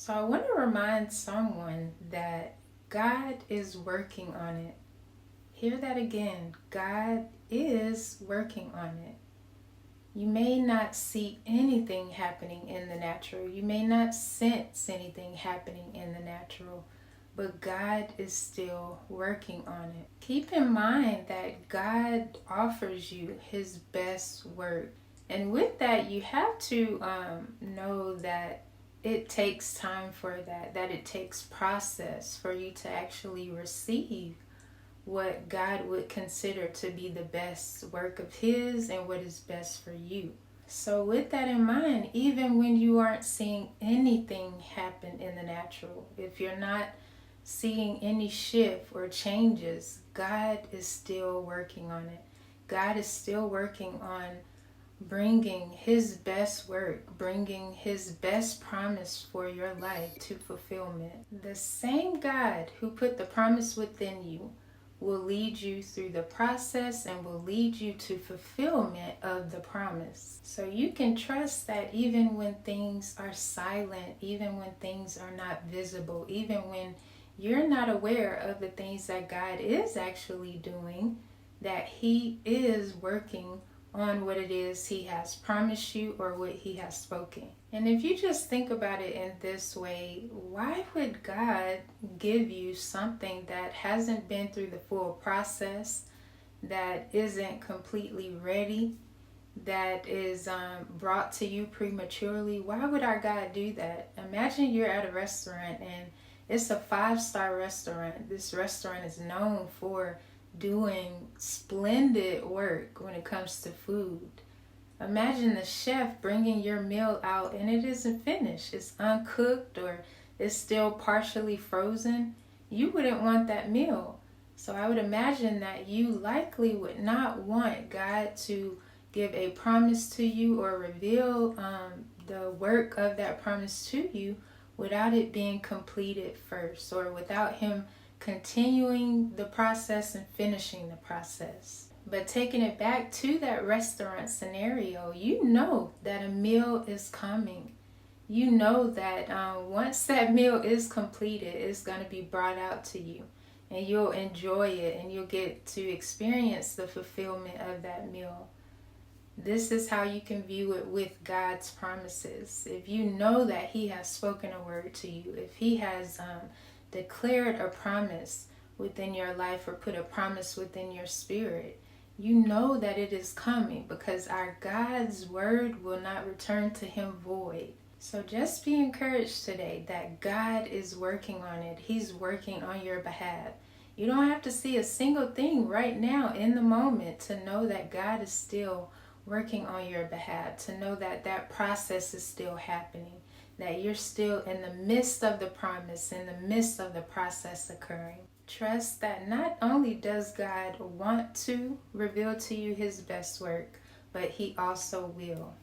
So I want to remind someone that God is working on it. Hear that again. God is working on it. You may not see anything happening in the natural. You may not sense anything happening in the natural, but God is still working on it. Keep in mind that God offers you His best work. And with that, you have to know that it takes time for that it takes process for you to actually receive what God would consider to be the best work of His and what is best for you. So, with that in mind, even when you aren't seeing anything happen in the natural, if you're not seeing any shift or changes, God is still working on it. God is still working on bringing His best work, bringing His best promise for your life to fulfillment. The same God who put the promise within you will lead you through the process and will lead you to fulfillment of the promise. So you can trust that even when things are silent, even when things are not visible, even when you're not aware of the things that God is actually doing, that He is working on what it is He has promised you or what He has spoken. And if you just think about it in this way, why would God give you something that hasn't been through the full process, that isn't completely ready, that is brought to you prematurely? Why would our God do that? Imagine you're at a restaurant and it's a 5-star restaurant. This restaurant is known for doing splendid work when it comes to food. Imagine the chef bringing your meal out and it isn't finished. It's uncooked or it's still partially frozen. You wouldn't want that meal. So I would imagine that you likely would not want God to give a promise to you or reveal the work of that promise to you without it being completed first, or without Him continuing the process and finishing the process. But taking it back to that restaurant scenario, you know that a meal is coming. You know that once that meal is completed, it's going to be brought out to you. And you'll enjoy it and you'll get to experience the fulfillment of that meal. This is how you can view it with God's promises. If you know that He has spoken a word to you, if He has declared a promise within your life or put a promise within your spirit, you know that it is coming, because our God's word will not return to Him void. So just be encouraged today that God is working on it. He's working on your behalf. You don't have to see a single thing right now in the moment to know that God is still working on your behalf, to know that that process is still happening, that you're still in the midst of the promise, in the midst of the process occurring. Trust that not only does God want to reveal to you His best work, but He also will.